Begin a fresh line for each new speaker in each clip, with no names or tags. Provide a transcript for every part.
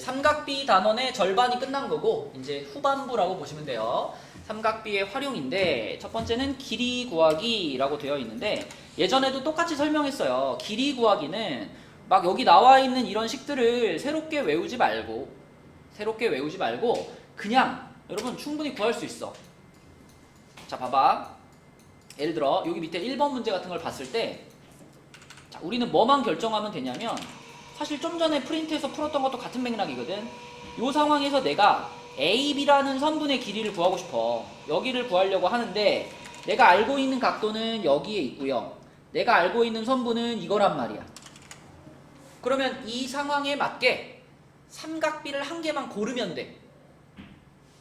삼각비 단원의 절반이 끝난 거고 이제 후반부라고 보시면 돼요. 삼각비의 활용인데 첫 번째는 길이 구하기라고 되어 있는데 예전에도 똑같이 설명했어요. 길이 구하기는 막 여기 나와 있는 이런 식들을 새롭게 외우지 말고 그냥 여러분 충분히 구할 수 있어. 자 봐봐. 예를 들어 여기 밑에 1번 문제 같은 걸 봤을 때 자, 우리는 뭐만 결정하면 되냐면 사실 좀 전에 프린트에서 풀었던 것도 같은 맥락이거든. 이 상황에서 내가 AB라는 선분의 길이를 구하고 싶어. 여기를 구하려고 하는데 내가 알고 있는 각도는 여기에 있고요. 내가 알고 있는 선분은 이거란 말이야. 그러면 이 상황에 맞게 삼각비를 한 개만 고르면 돼.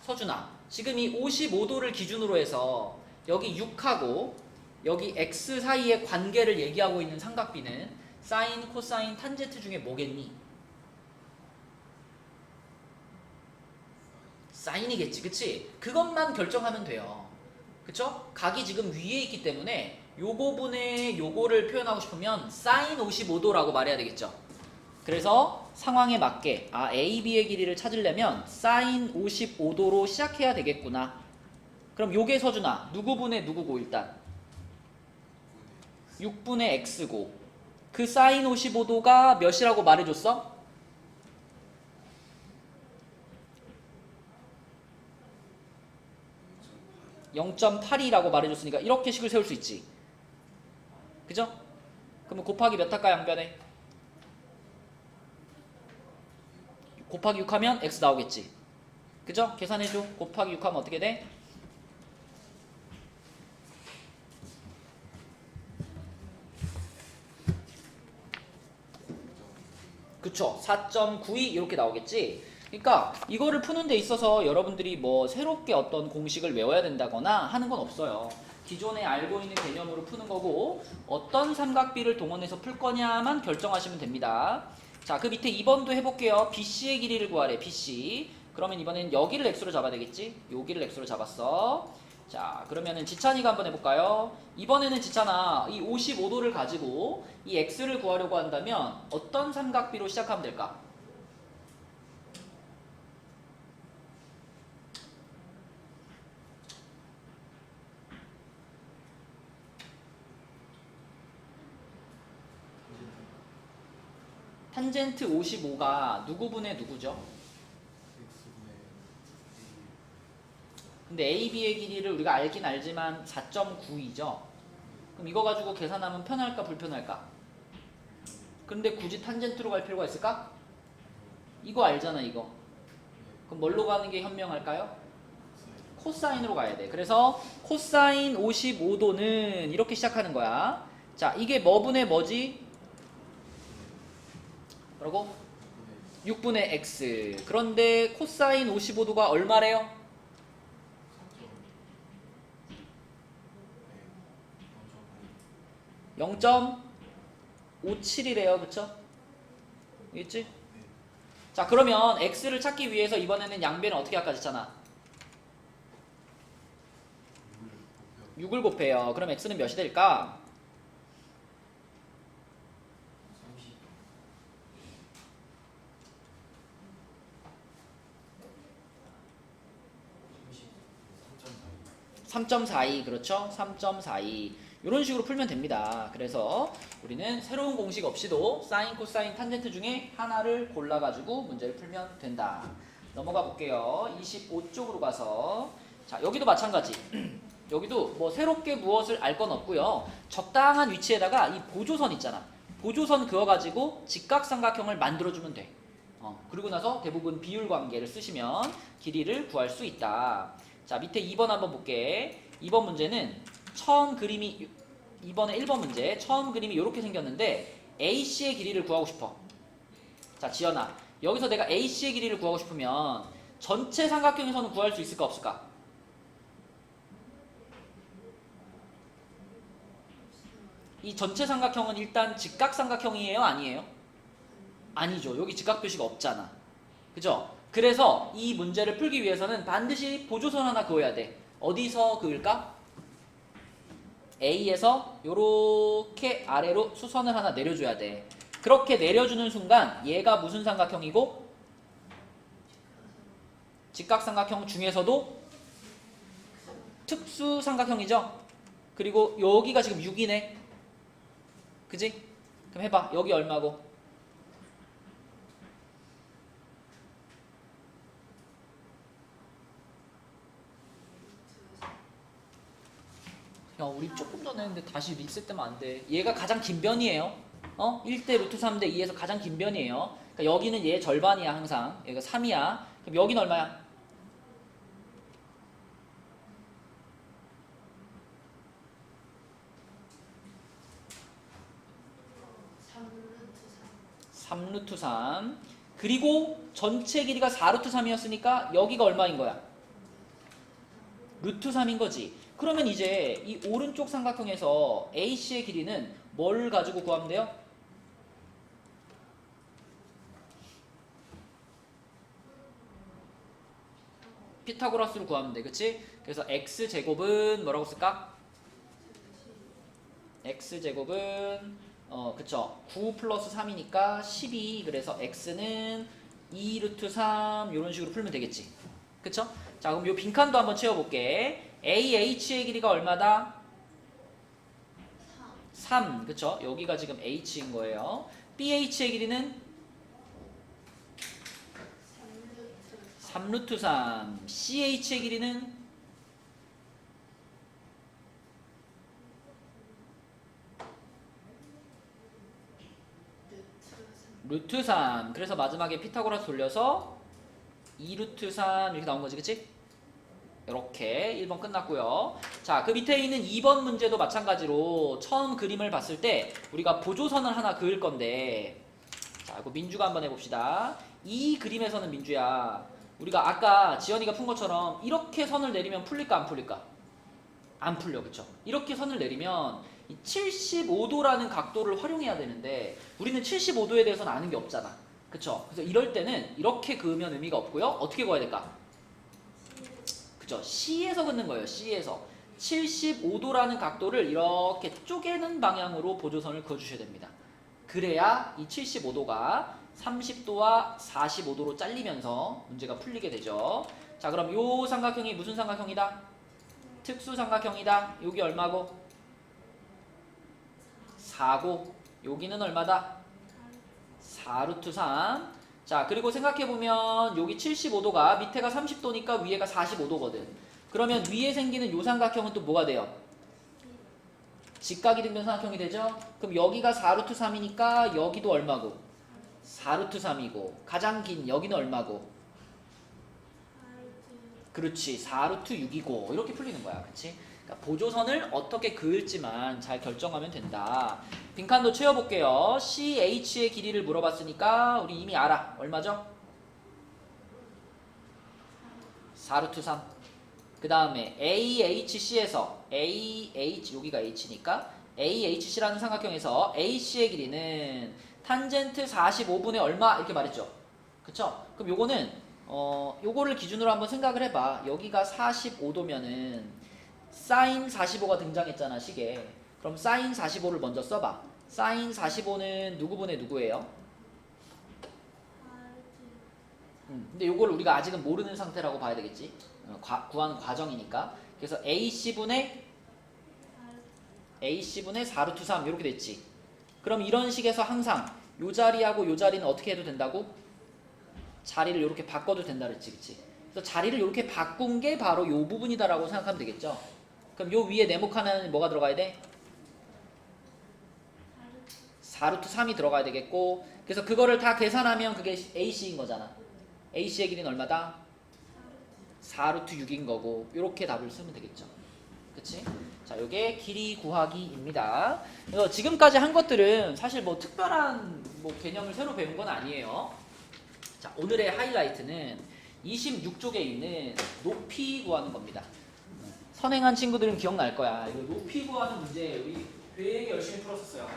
서준아, 지금 이 55도를 기준으로 해서 여기 6하고 여기 x 사이의 관계를 얘기하고 있는 삼각비는 사인, 코사인, 탄젠트 중에 뭐겠니? 사인이겠지, 그치? 그것만 결정하면 돼요. 그쵸? 각이 지금 위에 있기 때문에 요거분의 요거를 표현하고 싶으면 사인 55도라고 말해야 되겠죠. 그래서 상황에 맞게 A, B의 길이를 찾으려면 사인 55도로 시작해야 되겠구나. 그럼 요게 서준아 누구분의 누구고 일단 6분의 X고 그 사인 55도가 몇이라고 말해줬어? 0.82라고 말해줬으니까 이렇게 식을 세울 수 있지. 그죠? 그러면 곱하기 몇 할까 양변에? 곱하기 6 하면 X 나오겠지. 그죠? 계산해줘. 곱하기 6 하면 어떻게 돼? 그쵸? 4.92 이렇게 나오겠지? 그러니까 이거를 푸는 데 있어서 여러분들이 뭐 새롭게 어떤 공식을 외워야 된다거나 하는 건 없어요. 기존에 알고 있는 개념으로 푸는 거고 어떤 삼각비를 동원해서 풀 거냐만 결정하시면 됩니다. 자, 그 밑에 2번도 해볼게요. BC의 길이를 구하래. BC. 그러면 이번엔 여기를 x로 잡아야 되겠지? 여기를 x로 잡았어. 자, 그러면은 지찬이가 한번 해볼까요? 이번에는 지찬아 이 55도를 가지고 이 x를 구하려고 한다면 어떤 삼각비로 시작하면 될까? 탄젠트 55가 누구분의 누구죠? 근데 AB의 길이를 우리가 알긴 알지만 4.92죠? 그럼 이거 가지고 계산하면 편할까 불편할까? 그런데 굳이 탄젠트로 갈 필요가 있을까? 이거 알잖아 이거. 그럼 뭘로 가는 게 현명할까요? 코사인으로 가야 돼. 그래서 코사인 55도는 이렇게 시작하는 거야. 자, 이게 뭐분의 뭐지? 뭐라고? 6분의 x. 그런데 코사인 55도가 얼마래요? 0.57이래요. 그쵸? 알겠지? 자, 그러면 x를 찾기 위해서 이번에는 양변을 어떻게 할까 했잖아. 6을 곱해요. 그럼 x는 몇이 될까? 3.42 그렇죠? 3.42 이런 식으로 풀면 됩니다. 그래서 우리는 새로운 공식 없이도 사인, 코사인, 탄젠트 중에 하나를 골라가지고 문제를 풀면 된다. 넘어가 볼게요. 25쪽으로 가서 자 여기도 마찬가지. 여기도 뭐 새롭게 무엇을 알 건 없고요. 적당한 위치에다가 이 보조선 있잖아. 보조선 그어가지고 직각삼각형을 만들어주면 돼. 그리고 나서 대부분 비율 관계를 쓰시면 길이를 구할 수 있다. 자 밑에 2번 한번 볼게. 2번 문제는 처음 그림이 이번에 1번 문제 처음 그림이 이렇게 생겼는데 AC의 길이를 구하고 싶어. 자 지연아 여기서 내가 AC의 길이를 구하고 싶으면 전체 삼각형에서는 구할 수 있을까 없을까? 이 전체 삼각형은 일단 직각삼각형이에요? 아니에요? 아니죠. 여기 직각 표시가 없잖아. 그죠? 그래서 이 문제를 풀기 위해서는 반드시 보조선 하나 그어야 돼. 어디서 그을까? A에서 요렇게 아래로 수선을 하나 내려줘야 돼. 그렇게 내려주는 순간 얘가 무슨 삼각형이고? 직각삼각형 중에서도 특수삼각형이죠. 그리고 여기가 지금 6이네. 그지? 그럼 해봐. 여기 얼마고? 야, 우리 조금 전에 했는데 다시 리셋되면 안 돼. 얘가 가장 긴 변이에요. 1대 루트 3대 2에서 가장 긴 변이에요. 그러니까 여기는 얘 절반이야, 항상. 얘가 3이야. 그럼 여기는 얼마야? (3루트 3) 그리고 전체 길이가 4루트 3이었으니까 여기가 얼마인 거야? 루트 3인 거지. 그러면 이제 이 오른쪽 삼각형에서 AC의 길이는 뭘 가지고 구하면 돼요? 피타고라스를 구하면 돼. 그치? 그래서 x제곱은 뭐라고 쓸까? x제곱은 그쵸. 9 플러스 3이니까 12. 그래서 x는 2루트 3 이런 식으로 풀면 되겠지. 그쵸? 자, 그럼 요 빈칸도 한번 채워볼게. AH의 길이가 얼마다? 3. 그쵸? 여기가 지금 H인 거예요. BH의 길이는 3루트 3. CH의 길이는 루트 3. 그래서 마지막에 피타고라스 돌려서 2루트 3 이렇게 나온 거지. 그치? 이렇게 1번 끝났고요. 자, 그 밑에 있는 2번 문제도 마찬가지로 처음 그림을 봤을 때 우리가 보조선을 하나 그을 건데, 자, 이거 민주가 한번 해봅시다. 이 그림에서는 민주야, 우리가 아까 지연이가 푼 것처럼 이렇게 선을 내리면 풀릴까 안 풀릴까? 안 풀려. 그쵸? 이렇게 선을 내리면 이 75도라는 각도를 활용해야 되는데 우리는 75도에 대해서는 아는 게 없잖아. 그쵸? 그래서 이럴 때는 이렇게 그으면 의미가 없고요. 어떻게 그어야 될까? 그쵸? C에서 긋는 거예요. C에서 75도라는 각도를 이렇게 쪼개는 방향으로 보조선을 그어주셔야 됩니다. 그래야 이 75도가 30도와 45도로 잘리면서 문제가 풀리게 되죠. 자, 그럼 요 삼각형이 무슨 삼각형이다? 특수삼각형이다. 여기 얼마고? 4고 여기는 얼마다? 4루트 3. 자, 그리고 생각해보면 여기 75도가 밑에가 30도니까 위에가 45도거든. 그러면 위에 생기는 요 삼각형은 또 뭐가 돼요? 직각이 등변 삼각형이 되죠? 그럼 여기가 4루트 3이니까 여기도 얼마고? 4루트 3이고 가장 긴 여기는 얼마고? 그렇지, 4루트 6이고 이렇게 풀리는 거야. 그렇지? 그러니까 보조선을 어떻게 그을지만 잘 결정하면 된다. 빈칸도 채워볼게요. CH의 길이를 물어봤으니까 우리 이미 알아. 얼마죠? 4루트 3. 그 다음에 AHC에서 여기가 H니까 AHC라는 삼각형에서 AC의 길이는 탄젠트 45분의 얼마 이렇게 말했죠. 그쵸? 그럼 요거는 요거를 기준으로 한번 생각을 해봐. 여기가 45도면은 사인 45가 등장했잖아, 식에. 그럼 사인 45를 먼저 써봐. 사인 45는 누구분의 누구예요? 근데 요거를 우리가 아직은 모르는 상태라고 봐야 되겠지. 구하는 과정이니까. 그래서 AC분의 4루트 3 이렇게 됐지. 그럼 이런 식에서 항상 요 자리하고 요 자리는 어떻게 해도 된다고? 자리를 이렇게 바꿔도 된다 그랬지. 그치? 그래서 자리를 이렇게 바꾼 게 바로 요 부분이다라고 생각하면 되겠죠. 그럼 요 위에 네모 하나는 뭐가 들어가야 돼? 4루트 3이 들어가야 되겠고, 그래서 그거를 다 계산하면 그게 AC인 거잖아. AC의 길이는 얼마다? 4루트 6인 거고, 이렇게 답을 쓰면 되겠죠. 그치? 자, 요게 길이 구하기입니다. 그래서 지금까지 한 것들은 사실 뭐 특별한 개념을 새로 배운 건 아니에요. 자, 오늘의 하이라이트는 26쪽에 있는 높이 구하는 겁니다. 선행한 친구들은 기억날 거야. 이거 높이 구하는 문제 우리 되게 열심히 풀었었어요.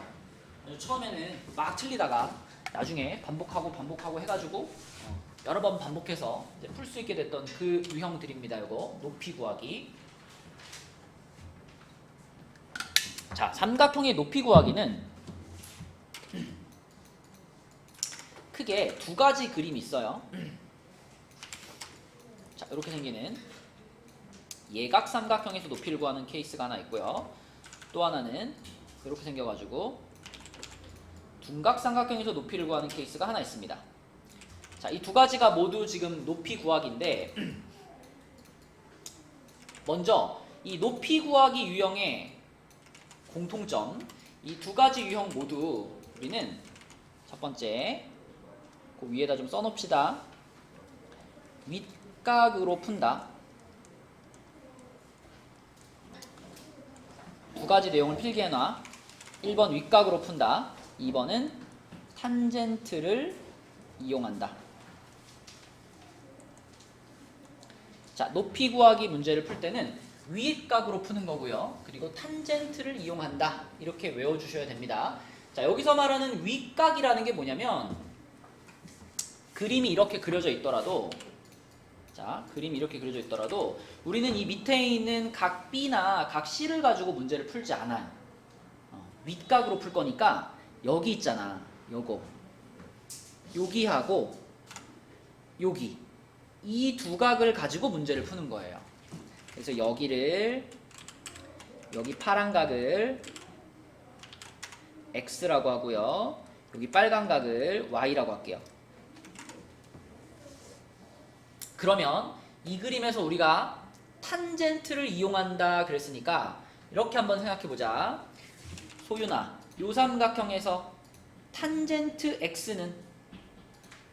처음에는 막 틀리다가 나중에 반복하고 해가지고 여러 번 반복해서 풀 수 있게 됐던 그 유형들입니다. 이거 높이 구하기. 자, 삼각형의 높이 구하기는 크게 두 가지 그림이 있어요. 자, 이렇게 생기는 예각삼각형에서 높이를 구하는 케이스가 하나 있고요. 또 하나는 이렇게 생겨가지고 둔각삼각형에서 높이를 구하는 케이스가 하나 있습니다. 자, 이 두 가지가 모두 지금 높이 구하기인데 먼저 이 높이 구하기 유형의 공통점, 이 두 가지 유형 모두 우리는 첫 번째 그 위에다 좀 써놓읍시다. 윗각으로 푼다. 두 가지 내용을 필기해놔. 1번 윗각으로 푼다. 2번은 탄젠트를 이용한다. 자, 높이 구하기 문제를 풀 때는 윗각으로 푸는 거고요. 그리고 탄젠트를 이용한다. 이렇게 외워주셔야 됩니다. 자, 여기서 말하는 윗각이라는 게 뭐냐면 그림이 이렇게 그려져 있더라도 자, 그림이 이렇게 그려져 있더라도 우리는 이 밑에 있는 각 B나 각 C를 가지고 문제를 풀지 않아요. 윗각으로 풀 거니까 여기 있잖아. 요거. 여기하고 여기. 이 두 각을 가지고 문제를 푸는 거예요. 그래서 여기 파란 각을 X라고 하고요. 여기 빨간 각을 Y라고 할게요. 그러면 이 그림에서 우리가 탄젠트를 이용한다 그랬으니까 이렇게 한번 생각해보자. 소윤아, 요 삼각형에서 탄젠트 X는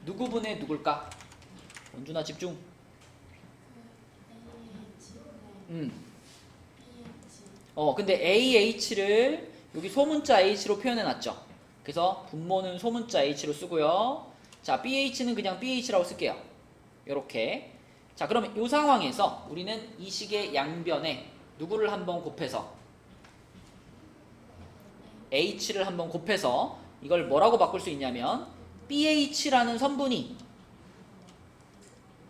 누구분의 누굴까? 원준아 집중. 근데 AH를 여기 소문자 H로 표현해놨죠. 그래서 분모는 소문자 H로 쓰고요. 자, BH는 그냥 BH라고 쓸게요. 요렇게. 자, 그러면 이 상황에서 우리는 이 식의 양변에 누구를 한번 곱해서 H를 한번 곱해서 이걸 뭐라고 바꿀 수 있냐면 BH라는 선분이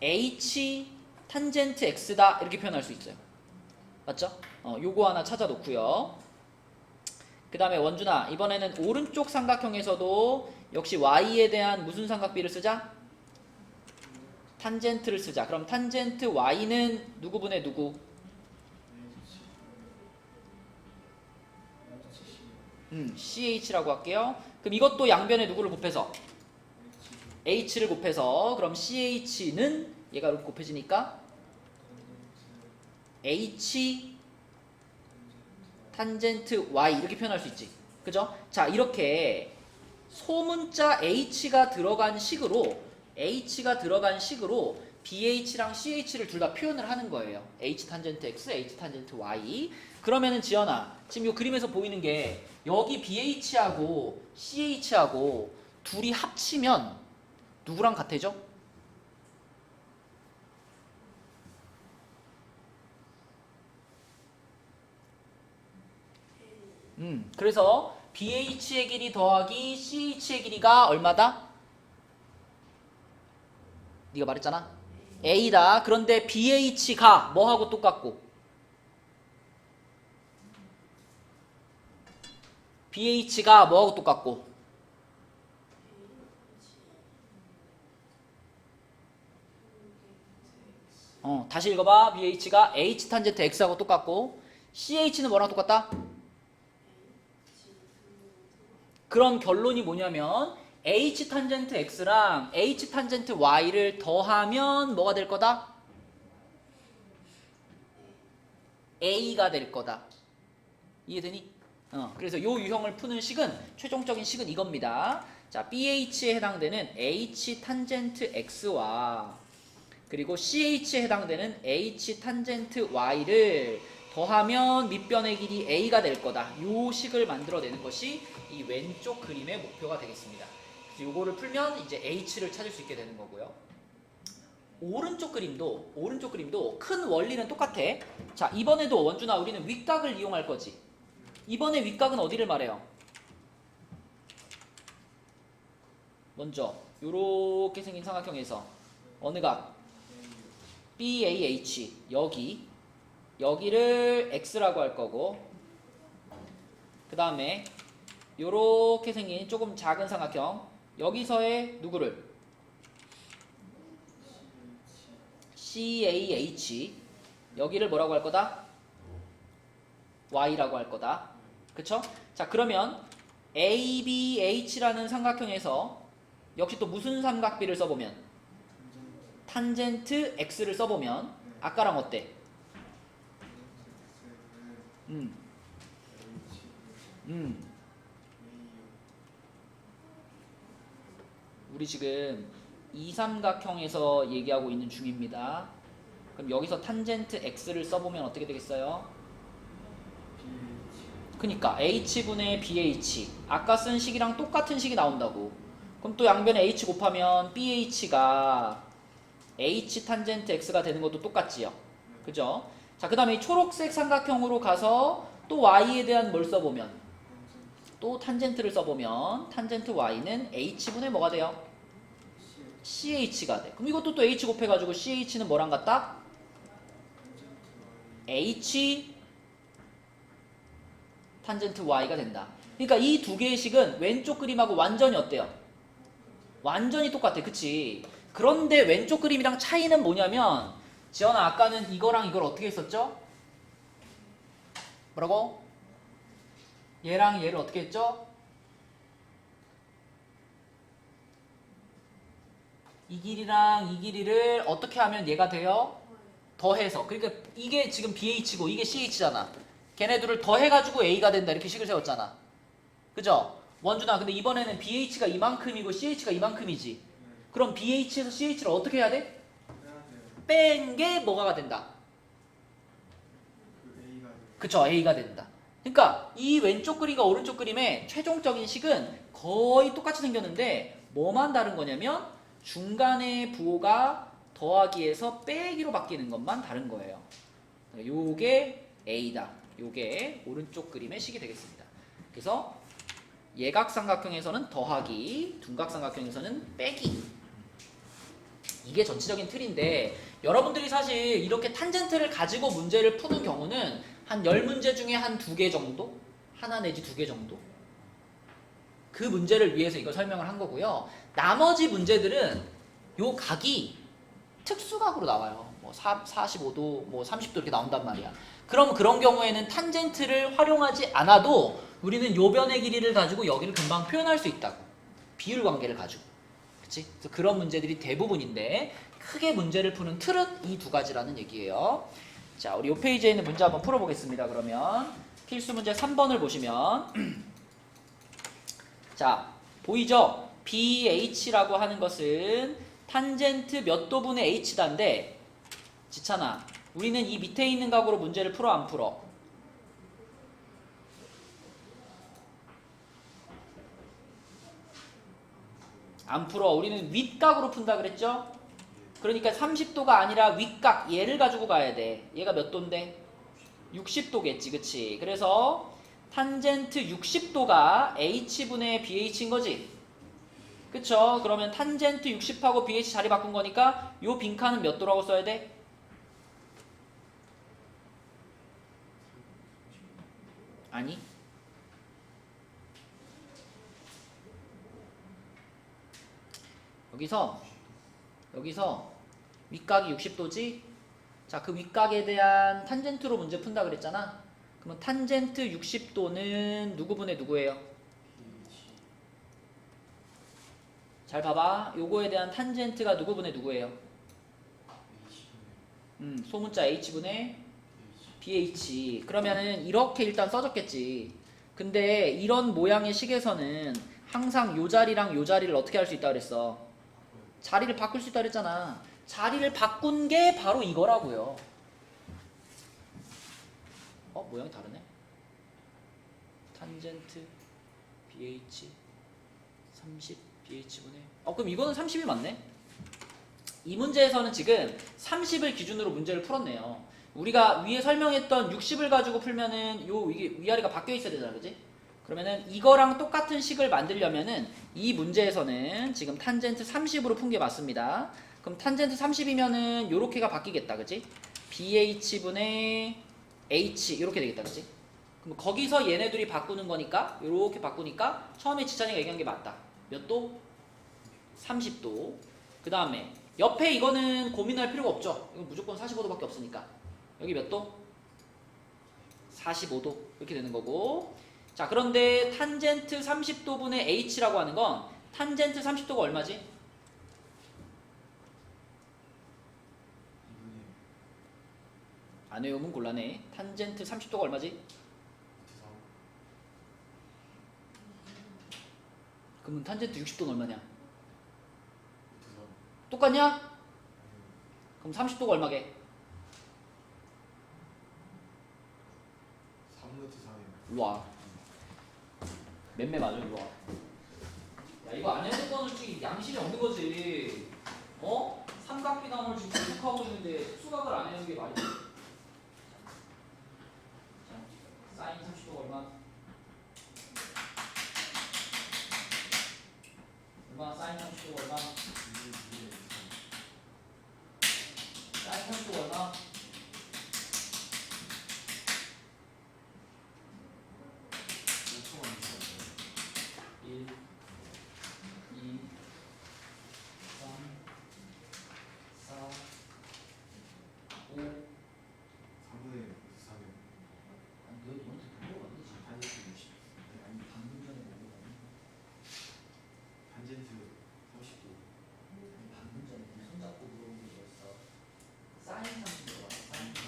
H 탄젠트 X다 이렇게 표현할 수 있어요. 맞죠? 요거 하나 찾아 놓고요. 그 다음에 원준아, 이번에는 오른쪽 삼각형에서도 역시 Y에 대한 무슨 삼각비를 쓰자? 탄젠트를 쓰자. 그럼 탄젠트 Y는 누구분의 누구? CH라고 할게요. 그럼 이것도 양변에 누구를 곱해서? H를 곱해서 그럼 CH는 얘가 이렇게 곱해지니까 H 탄젠트 Y 이렇게 표현할 수 있지. 그죠? 자, 이렇게 소문자 H가 들어간 식으로 BH랑 CH를 둘 다 표현을 하는 거예요. H 탄젠트 X, H 탄젠트 Y. 그러면은 지연아, 지금 이 그림에서 보이는 게 여기 BH하고 CH하고 둘이 합치면 누구랑 같아져? 그래서 BH의 길이 더하기 CH의 길이가 얼마다? 네가 말했잖아. A다. 그런데 BH가 뭐하고 똑같고? BH가 뭐하고 똑같고? 다시 읽어봐. BH가 H 탄젠트 X하고 똑같고 CH는 뭐랑 똑같다? 그럼 결론이 뭐냐면 H 탄젠트 X랑 H 탄젠트 Y를 더하면 뭐가 될 거다? A가 될 거다. 이해되니? 그래서 요 유형을 푸는 식은 최종적인 식은 이겁니다. 자, BH에 해당되는 H 탄젠트 X와 그리고 CH에 해당되는 H 탄젠트 Y를 더하면 밑변의 길이 A가 될 거다. 요 식을 만들어내는 것이 이 왼쪽 그림의 목표가 되겠습니다. 그래서 요거를 풀면 이제 H를 찾을 수 있게 되는 거고요. 오른쪽 그림도 큰 원리는 똑같아. 자, 이번에도 원준아 우리는 윗각을 이용할 거지. 이번에 윗각은 어디를 말해요? 먼저 요렇게 생긴 삼각형에서 어느 각? BAH 여기를 X라고 할 거고 그 다음에 요렇게 생긴 조금 작은 삼각형 여기서의 누구를? CAH 여기를 뭐라고 할 거다? Y라고 할 거다. 그쵸? 자, 그러면 ABH라는 삼각형에서 역시 또 무슨 삼각비를 써보면 탄젠트 X를 써보면 아까랑 어때? 우리 지금 이 삼각형에서 얘기하고 있는 중입니다. 그럼 여기서 탄젠트 X를 써보면 어떻게 되겠어요? 그니까 H분의 BH 아까 쓴 식이랑 똑같은 식이 나온다고. 그럼 또 양변에 H 곱하면 BH가 H 탄젠트 X가 되는 것도 똑같지요. 그죠? 자, 그 다음에 이 초록색 삼각형으로 가서 또 Y에 대한 뭘 써보면 또 탄젠트를 써보면 탄젠트 Y는 H분의 뭐가 돼요? CH가 돼. 그럼 이것도 또 H 곱해가지고 CH는 뭐랑 같다? H 탄젠트 Y가 된다. 그러니까 이 두 개의 식은 왼쪽 그림하고 완전히 어때요? 완전히 똑같아. 그치? 그런데 왼쪽 그림이랑 차이는 뭐냐면 지연아 아까는 이거랑 이걸 어떻게 했었죠? 뭐라고? 얘랑 얘를 어떻게 했죠? 이 길이랑 이 길이를 어떻게 하면 얘가 돼요? 더해서. 그러니까 이게 지금 BH고 이게 CH잖아. 걔네들을 더해가지고 A가 된다 이렇게 식을 세웠잖아. 그죠? 원준아 근데 이번에는 BH가 이만큼이고 CH가 이만큼이지. 그럼 BH에서 CH를 어떻게 해야 돼? 뺀 게 뭐가 된다? 그쵸, A가 된다. 그러니까 이 왼쪽 그림과 오른쪽 그림의 최종적인 식은 거의 똑같이 생겼는데 뭐만 다른 거냐면 중간에 부호가 더하기에서 빼기로 바뀌는 것만 다른 거예요. 요게 A다. 요게 오른쪽 그림의 식이 되겠습니다. 그래서 예각삼각형에서는 더하기, 둔각삼각형에서는 빼기. 이게 전체적인 틀인데 여러분들이 사실 이렇게 탄젠트를 가지고 문제를 푸는 경우는 한 10문제 중에 한 2개 정도? 하나 내지 2개 정도? 그 문제를 위해서 이걸 설명을 한 거고요. 나머지 문제들은 요 각이 특수각으로 나와요. 뭐 45도, 뭐 30도 이렇게 나온단 말이야. 그럼 그런 경우에는 탄젠트를 활용하지 않아도 우리는 요 변의 길이를 가지고 여기를 금방 표현할 수 있다고. 비율 관계를 가지고. 그치? 그래서 그런 문제들이 대부분인데 크게 문제를 푸는 틀은 이 두 가지라는 얘기예요. 자, 우리 요 페이지에 있는 문제 한번 풀어보겠습니다. 그러면 필수 문제 3번을 보시면 자, 보이죠? BH라고 하는 것은 탄젠트 몇 도분의 H다인데 지찬아, 우리는 이 밑에 있는 각으로 문제를 풀어 안 풀어? 안 풀어. 우리는 윗각으로 푼다 그랬죠? 그러니까 30도가 아니라 윗각 얘를 가지고 가야 돼. 얘가 몇 도인데? 60도겠지. 그치? 그래서 탄젠트 60도가 H분의 BH인 거지? 그쵸? 그러면 탄젠트 60하고 BH 자리 바꾼 거니까 요 빈칸은 몇 도라고 써야 돼? 아니 여기서 윗각이 60도지? 자, 그 윗각에 대한 탄젠트로 문제 푼다 그랬잖아. 그러면 탄젠트 60도는 누구분의 누구예요? 잘 봐봐. 요거에 대한 탄젠트가 누구분의 누구예요? 소문자 H분의 BH. 그러면은 이렇게 일단 써줬겠지. 근데 이런 모양의 식에서는 항상 요 자리랑 요 자리를 어떻게 할 수 있다 그랬어? 자리를 바꿀 수 있다 그랬잖아. 자리를 바꾼 게 바로 이거라고요. 모양이 다르네. 탄젠트 BH 30 BH분의 그럼 이거는 30이 맞네. 이 문제에서는 지금 30을 기준으로 문제를 풀었네요. 우리가 위에 설명했던 60을 가지고 풀면은 이게 위아래가 바뀌어 있어야 되잖아, 그지? 그러면은 이거랑 똑같은 식을 만들려면은 이 문제에서는 지금 탄젠트 30으로 푼 게 맞습니다. 그럼 탄젠트 30이면은 요렇게가 바뀌겠다, 그지? BH분의 H 이렇게 되겠다, 그지? 그럼 거기서 얘네들이 바꾸는 거니까 요렇게 바꾸니까 처음에 지찬이가 얘기한 게 맞다. 몇 도? 30도. 그 다음에 옆에 이거는 고민할 필요가 없죠. 이거 무조건 45도밖에 없으니까. 여기 몇 도? 45도 이렇게 되는 거고. 자, 그런데 탄젠트 30도분의 h라고 하는 건 탄젠트 30도가 얼마지? 안 외우면 곤란해. 탄젠트 30도가 얼마지? 그러면 탄젠트 60도는 얼마냐? 똑같냐? 그럼 30도가 얼마게?
3루트 3이요.
일로 와. 맴매 맞아, 일로 와. 야, 이거 안 해야 될 거는 솔직히 양심이 없는 거지. 어? 삼각비담을 지금 계속하고 있는데 수학을 안 해야 되는 게 말이 돼. 자, 사인 30도가 얼마? 얼마? 사인 30도가 얼마? 사인 30도가 얼마? 1, 2, 3, 4, 5.
3분의 3이요.
아니, 너 너한테 물어봐. 안 되지.
탄젠트 60.
아니, 방금 전에 물어봐.
탄젠트 30도.
아니, 방금 전에 네 손잡고 물어본 게 뭐였어? 사인 30도 봐. 사인 30.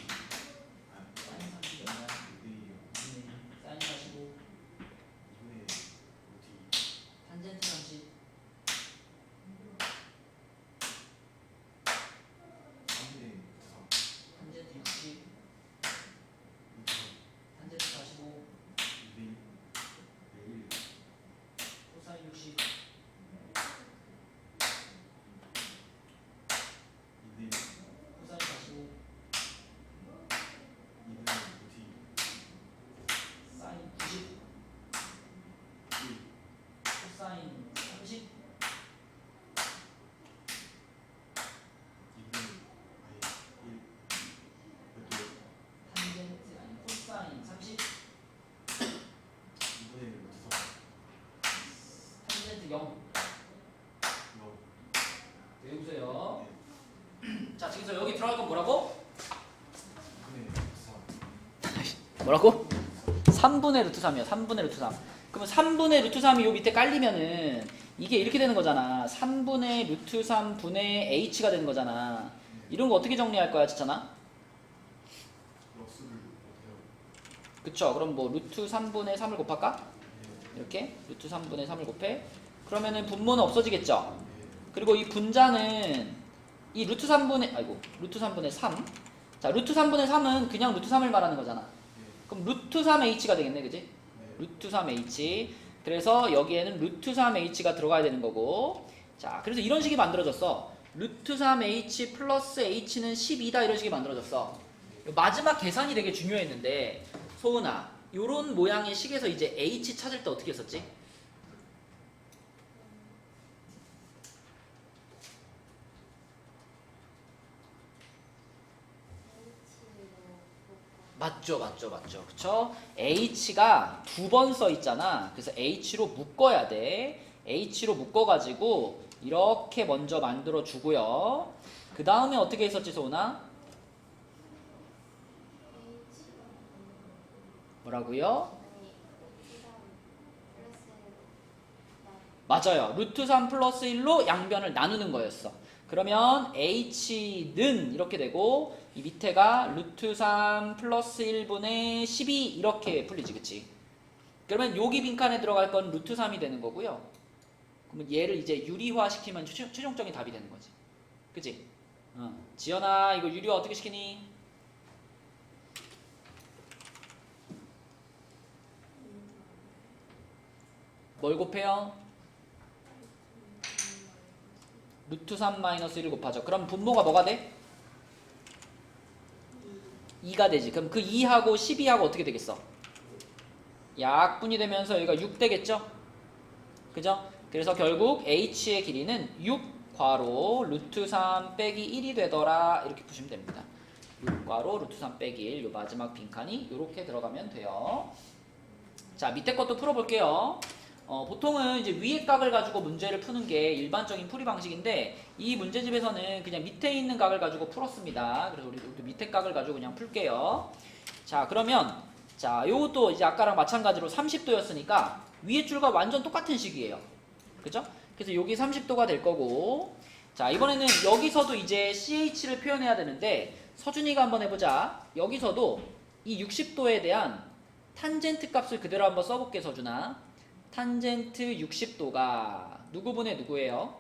사인 30 얼마야?
2분의 2요.
사인 45.
2분의 루트 2.
탄젠트 30.
3분의 루트 3.
탄젠트 60.
루트 3.
탄젠트 45.
2분의 1.
코사인 60.
2분의
코사인 45.
2분의 루트 2.
사인 90.
1.
코사인 30.
2분의 1. 그것도
탄젠트 아니 코사인 30.
2분의 루트 3.
탄젠트 0.
0.
외우세요. 자, 지금 여기 들어갈 건 뭐라고?
2분의 루트 3.
뭐라고? 3분의 루트 3이요. 3분의 루트 3. 그러면 3분의 루트 3이 요 밑에 깔리면은 이게 이렇게 되는 거잖아. 3분의 루트 3분의 h가 되는 거잖아. 이런 거 어떻게 정리할 거야, 지찬아?
역수를 어떻게 하고?
그쵸? 그럼 뭐 루트 3분의 3을 곱할까? 이렇게 루트 3분의 3을 곱해. 그러면은 분모는 없어지겠죠? 그리고 이 분자는 이 루트 3분의 아이고 루트 3분의 3. 자, 루트 3분의 3은 그냥 루트 3을 말하는 거잖아. 그럼 루트 3h가 되겠네, 그지? 루트 3h. 그래서 여기에는 루트 3h가 들어가야 되는 거고. 자, 그래서 이런 식이 만들어졌어. 루트 3h 플러스 h는 12다 이런 식이 만들어졌어. 마지막 계산이 되게 중요했는데 소은아, 요런 모양의 식에서 이제 h 찾을 때 어떻게 했었지? 맞죠, 맞죠, 맞죠. 그쵸? h가 두 번 써 있잖아. 그래서 h로 묶어야 돼. h로 묶어가지고 이렇게 먼저 만들어 주고요. 그 다음에 어떻게 했었지, 소은아? 뭐라고요? 맞아요. 루트 3 플러스 1로 양변을 나누는 거였어. 그러면 h는 이렇게 되고 이 밑에가 루트 3 플러스 1분의 12 이렇게 풀리지, 그치? 그러면 여기 빈칸에 들어갈 건 루트 3이 되는 거고요. 그러면 얘를 이제 유리화 시키면 최종적인 답이 되는 거지. 그치? 지연아, 이거 유리화 어떻게 시키니? 뭘 곱해요? 루트 3 마이너스 1을 곱하죠. 그럼 분모가 뭐가 돼? 2가 되지. 그럼 그 2하고 12하고 어떻게 되겠어? 약분이 되면서 여기가 6 되겠죠? 그죠? 그래서 결국 h의 길이는 6 괄호 루트 3 빼기 1이 되더라. 이렇게 푸시면 됩니다. 6 괄호 루트 3 빼기 1. 요 마지막 빈칸이 이렇게 들어가면 돼요. 자, 밑에 것도 풀어볼게요. 보통은 이제 위의 각을 가지고 문제를 푸는 게 일반적인 풀이 방식인데 이 문제집에서는 그냥 밑에 있는 각을 가지고 풀었습니다. 그래서 우리 밑에 각을 가지고 그냥 풀게요. 자, 그러면 자, 요것도 이제 아까랑 마찬가지로 30도였으니까 위의 줄과 완전 똑같은 식이에요. 그죠? 그래서 여기 30도가 될 거고, 자, 이번에는 여기서도 이제 CH를 표현해야 되는데 서준이가 한번 해보자. 여기서도 이 60도에 대한 탄젠트 값을 그대로 한번 써볼게, 서준아. 탄젠트 60도가 누구분의 누구예요?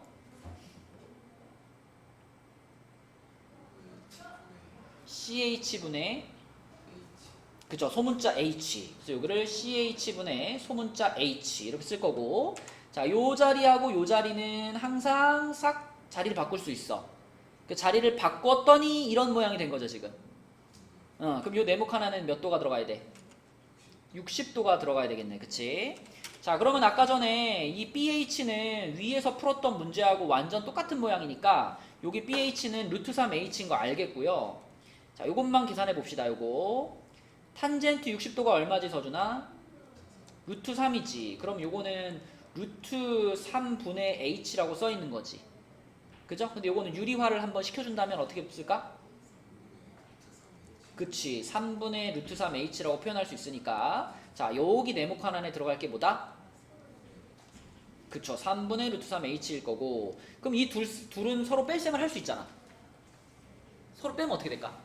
CH분의, 그죠, 소문자 H. 그래서 여기를 CH분의 소문자 H 이렇게 쓸 거고, 자, 요 자리하고 요 자리는 항상 싹 자리를 바꿀 수 있어. 그 자리를 바꿨더니 이런 모양이 된 거죠, 지금. 그럼 요 네모 하나는 몇 도가 들어가야 돼? 60도가 들어가야 되겠네, 그치? 자, 그러면 아까 전에 이 BH는 위에서 풀었던 문제하고 완전 똑같은 모양이니까 여기 BH는 루트 3H인 거 알겠고요. 자, 요것만 계산해 봅시다, 요거. 탄젠트 60도가 얼마지, 서준아? 루트 3이지. 그럼 요거는 루트 3분의 H라고 써 있는 거지. 그죠? 근데 요거는 유리화를 한번 시켜준다면 어떻게 쓸까? 그치. 3분의 루트 3H라고 표현할 수 있으니까. 자, 여기 네모 칸 안에 들어갈 게 뭐다? 그쵸. 3분의 루트 3H일 거고. 그럼 이 둘은 서로 뺄셈을 할 수 있잖아. 서로 빼면 어떻게 될까?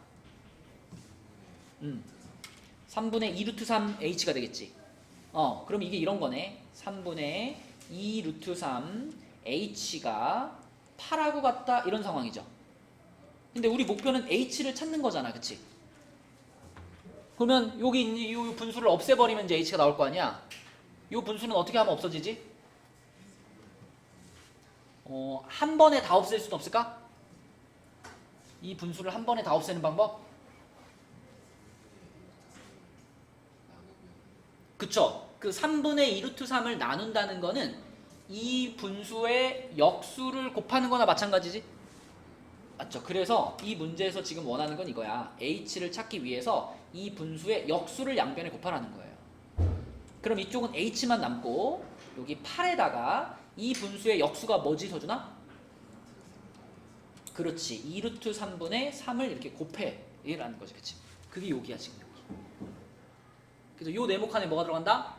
3분의 2 루트 3H가 되겠지. 그럼 이게 이런 거네. 3분의 2 루트 3H가 8하고 같다. 이런 상황이죠. 근데 우리 목표는 H를 찾는 거잖아. 그치? 그러면 여기 있는 이 분수를 없애버리면 이제 H가 나올 거 아니야? 이 분수는 어떻게 하면 없어지지? 한 번에 다 없앨 수는 없을까? 이 분수를 한 번에 다 없애는 방법? 그쵸? 그 3분의 2 루트 3을 나눈다는 거는 이 분수의 역수를 곱하는 거나 마찬가지지? 맞죠? 그래서 이 문제에서 지금 원하는 건 이거야. H를 찾기 위해서 이 분수의 역수를 양변에 곱하라는 거예요. 그럼 이쪽은 H만 남고 여기 8에다가 이 분수의 역수가 뭐지, 서준아? 그렇지. 2 루트 3분의 3을 이렇게 곱해. 이라는 거지. 그치? 그게 여기야, 지금 여기. 그래서 요 네모 칸에 뭐가 들어간다?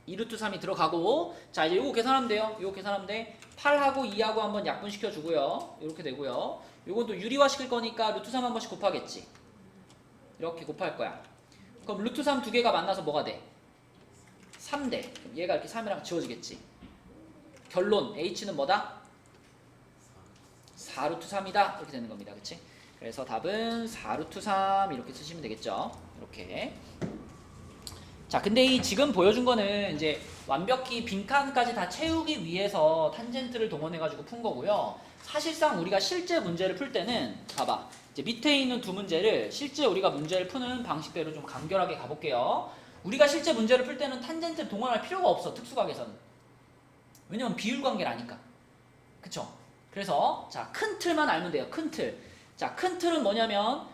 2 루트 3이 들어가고, 자, 이제 요거 계산하면 돼요. 요거 계산하면 돼. 8하고 2하고 한번 약분시켜 주고요. 이렇게 되고요. 요건 또 유리화 시킬 거니까 루트 3 한 번씩 곱하겠지. 이렇게 곱할 거야. 그럼 루트 3 두 개가 만나서 뭐가 돼? 3대. 그럼 얘가 이렇게 3이랑 지워지겠지. 결론 H는 뭐다? 4 루트 3이다. 이렇게 되는 겁니다. 그치? 그래서 답은 4 루트 3 이렇게 쓰시면 되겠죠. 이렇게. 자, 근데 이 지금 보여준 거는 이제 완벽히 빈칸까지 다 채우기 위해서 탄젠트를 동원해가지고 푼 거고요. 사실상 우리가 실제 문제를 풀 때는 봐봐. 이제 밑에 있는 두 문제를 실제 우리가 문제를 푸는 방식대로 좀 간결하게 가볼게요. 우리가 실제 문제를 풀 때는 탄젠트를 동원할 필요가 없어. 특수각에서는. 왜냐면 비율관계를 아니까. 그쵸? 그래서 자, 큰 틀만 알면 돼요. 큰 틀. 자, 큰 틀은 뭐냐면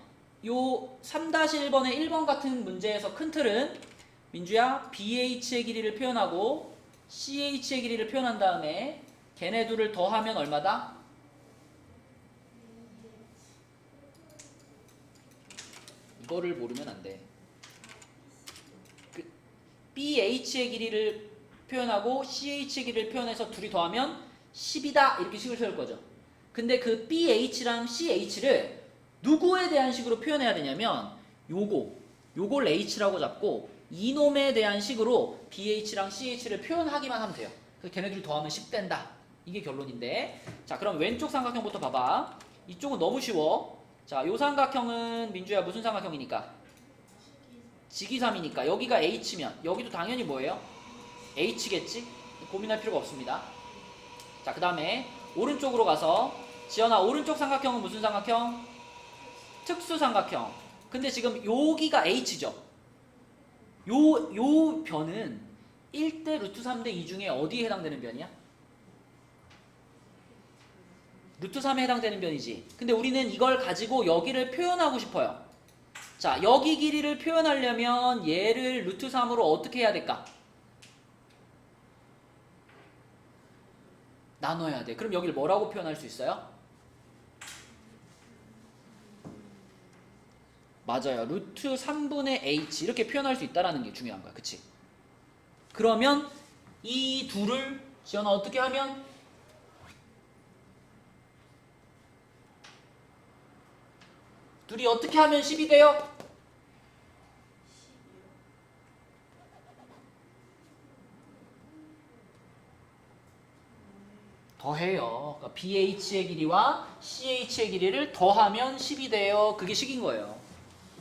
요 3-1번의 1번 같은 문제에서 큰 틀은 민주야, BH의 길이를 표현하고 CH의 길이를 표현한 다음에 걔네 둘을 더하면 얼마다? 이거를 모르면 안 돼. BH의 길이를 표현하고 CH의 길이를 표현해서 둘이 더하면 10이다 이렇게 식을 세울 거죠. 근데 그 BH랑 CH를 누구에 대한 식으로 표현해야 되냐면 요걸 H라고 잡고 이놈에 대한 식으로 BH랑 CH를 표현하기만 하면 돼요. 그래서 걔네들 더하면 10 된다. 이게 결론인데, 자, 그럼 왼쪽 삼각형부터 봐봐. 이쪽은 너무 쉬워. 자, 요 삼각형은 민주야 무슨 삼각형이니까? 직이삼이니까 여기가 H면 여기도 당연히 뭐예요? H겠지? 고민할 필요가 없습니다. 자, 그 다음에 오른쪽으로 가서 지연아, 오른쪽 삼각형은 무슨 삼각형? 특수삼각형. 근데 지금 여기가 H죠? 요 변은 1대 루트 3대 2 중에 어디에 해당되는 변이야? 루트 3에 해당되는 변이지. 근데 우리는 이걸 가지고 여기를 표현하고 싶어요. 자, 여기 길이를 표현하려면 얘를 루트 3으로 어떻게 해야 될까? 나눠야 돼. 그럼 여기를 뭐라고 표현할 수 있어요? 맞아요. 루트 3분의 h 이렇게 표현할 수 있다는 게 중요한 거야. 그치? 그러면 이 둘을 지연아 어떻게 하면? 둘이 어떻게 하면 10이 돼요? 더해요. 그러니까 BH의 길이와 CH의 길이를 더하면 10이 돼요. 그게 식인 거예요.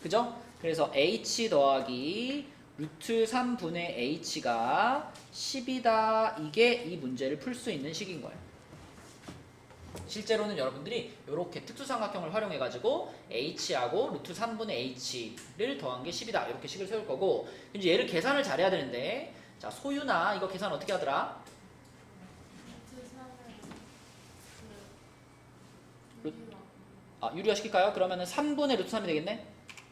그죠? 그래서 H 더하기 루트 3분의 H가 10이다. 이게 이 문제를 풀 수 있는 식인 거예요. 실제로는 여러분들이 이렇게 특수삼각형을 활용해가지고 H하고 루트 3분의 H를 더한 게 10이다. 이렇게 식을 세울 거고, 이제 얘를 계산을 잘해야 되는데, 자, 소유나 이거 계산 어떻게 하더라? 유리화 시킬까요? 그러면은 3분의 루트 3이 되겠네?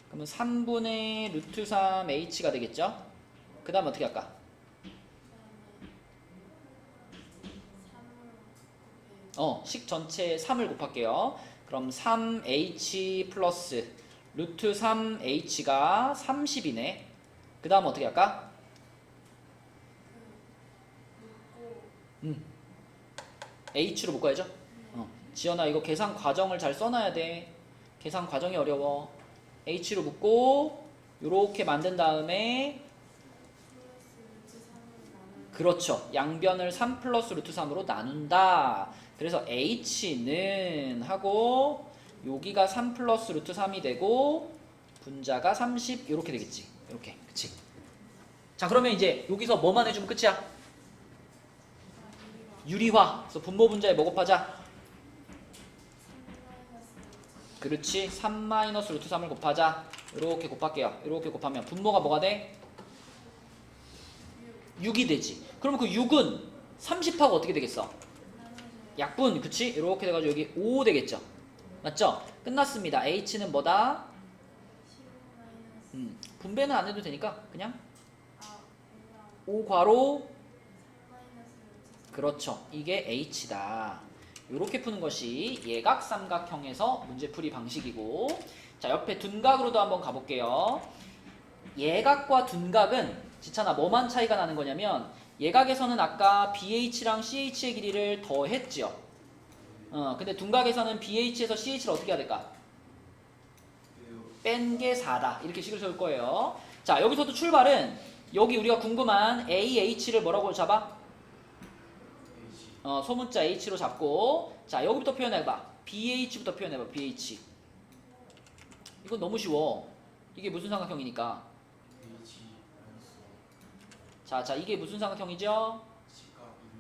그러면 3분의 루트 3h가 되겠죠? 그 다음 어떻게 할까? 식 전체에 3을 곱할게요. 그럼 3h 플러스 루트 3h가 30이네. 그 다음 어떻게 할까? h로 묶어야죠? 지연아 이거 계산 과정을 잘 써놔야 돼. 계산 과정이 어려워. h로 묶고 요렇게 만든 다음에 그렇죠. 양변을 3 플러스 루트 3으로 나눈다. 그래서 h는 하고 여기가 3 플러스 루트 3이 되고 분자가 30 이렇게 되겠지. 이렇게. 그치? 자 그러면 이제 여기서 뭐만 해주면 끝이야? 유리화. 그래서 분모 분자에 뭐 곱하자? 그렇지. 3 마이너스 루트 3을 곱하자. 이렇게 곱할게요. 이렇게 곱하면 분모가 뭐가 돼? 6이 되지. 그러면 그 6은 30하고 어떻게 되겠어? 약분. 그치? 이렇게 돼가지고 여기 5 되겠죠. 맞죠? 끝났습니다. h는 뭐다? 분배는 안 해도 되니까 그냥 5 괄호. 그렇죠. 이게 h다. 이렇게 푸는 것이 예각삼각형에서 문제풀이 방식이고, 자 옆에 둔각으로도 한번 가볼게요. 예각과 둔각은 지찬아 뭐만 차이가 나는 거냐면 예각에서는 아까 BH랑 CH의 길이를 더했죠. 근데 둔각에서는 BH에서 CH를 어떻게 해야 될까? 뺀 게 4다. 이렇게 식을 세울 거예요. 자 여기서도 출발은 여기 우리가 궁금한 AH를 뭐라고 잡아? 소문자 H로 잡고, 자 여기부터 표현해봐. BH부터 표현해봐. BH. 이건 너무 쉬워. 이게 무슨 삼각형이니까. 자 이게 무슨 삼각형이죠?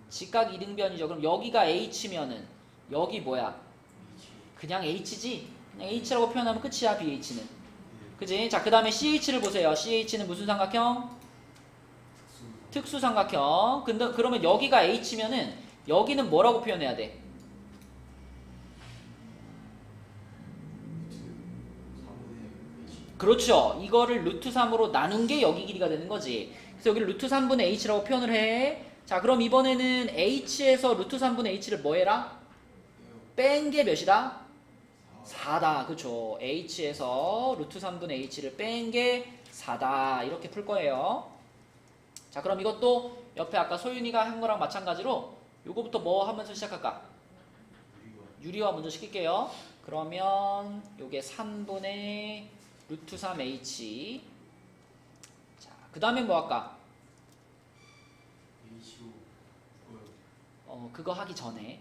직각 이등변이죠. 그럼 여기가 H면은 여기 뭐야? 그냥 H지? 그냥 H라고 표현하면 끝이야. BH는. 그지? 자 그 다음에 CH를 보세요. CH는 무슨 삼각형? 특수삼각형. 근데 그러면 여기가 H면은 여기는 뭐라고 표현해야 돼? 그렇죠. 이거를 루트 3으로 나눈 게 여기 길이가 되는 거지. 그래서 여기를 루트 3분의 h라고 표현을 해. 자 그럼 이번에는 h에서 루트 3분의 h를 뭐 해라? 뺀 게 몇이다? 4다. 그렇죠. h에서 루트 3분의 h를 뺀 게 4다. 이렇게 풀 거예요. 자 그럼 이것도 옆에 아까 소윤이가 한 거랑 마찬가지로 요거부터 뭐 하면서 시작할까? 유리화 먼저 시킬게요. 그러면 요게 3분의 루트 3h. 자, 그 다음에 뭐 할까? 그거 하기 전에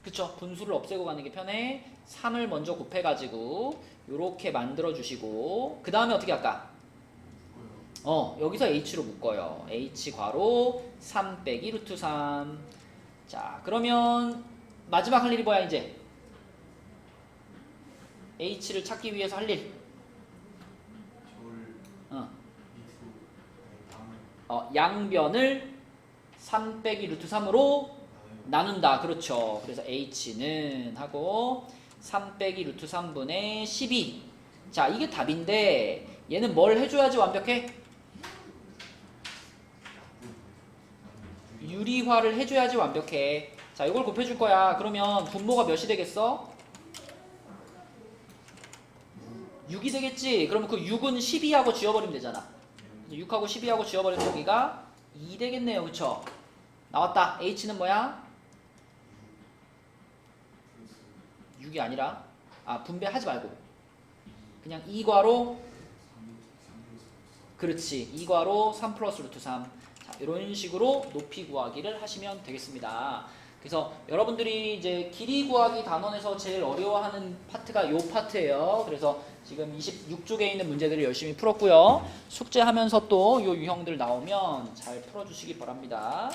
그쵸? 분수를 없애고 가는 게 편해. 3을 먼저 곱해가지고 요렇게 만들어 주시고, 그 다음에 어떻게 할까? 여기서 h로 묶어요. h 괄호 3 빼기 루트 3. 자 그러면 마지막 할 일이 뭐야 이제? h를 찾기 위해서 할 일. 양변을 3 빼기 루트 3으로 나눈다. 그렇죠. 그래서 h는 하고 3 빼기 루트 3분의 12. 자, 이게 답인데 얘는 뭘 해줘야지 완벽해? 유리화를 해줘야지 완벽해. 자, 이걸 곱해줄 거야. 그러면 분모가 몇이 되겠어? 6이 되겠지? 그러면 그 6은 12하고 지워버리면 되잖아. 6하고 12하고 지워버리면 여기가 2 되겠네요. 그쵸? 나왔다. h는 뭐야? 6이 아니라 분배하지 말고 그냥 2괄호 그렇지. 2괄호 3 플러스 루트 3. 자, 이런 식으로 높이 구하기를 하시면 되겠습니다. 그래서 여러분들이 이제 길이 구하기 단원에서 제일 어려워하는 파트가 이 파트예요. 그래서 지금 26쪽에 있는 문제들을 열심히 풀었고요. 숙제하면서 또 이 유형들 나오면 잘 풀어주시기 바랍니다.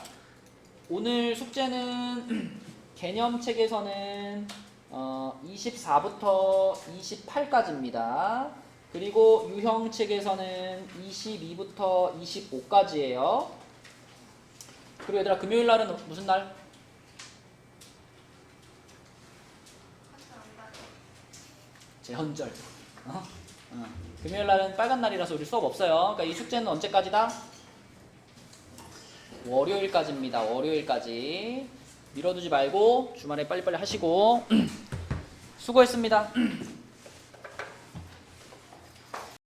오늘 숙제는 개념책에서는 24부터 28까지입니다. 그리고 유형책에서는 22부터 25까지예요. 그리고 얘들아 금요일 날은 무슨 날? 재헌절. 금요일 날은 빨간 날이라서 우리 수업 없어요. 그러니까 이 숙제는 언제까지다? 월요일까지입니다. 월요일까지. 미뤄두지 말고 주말에 빨리빨리 하시고 수고했습니다.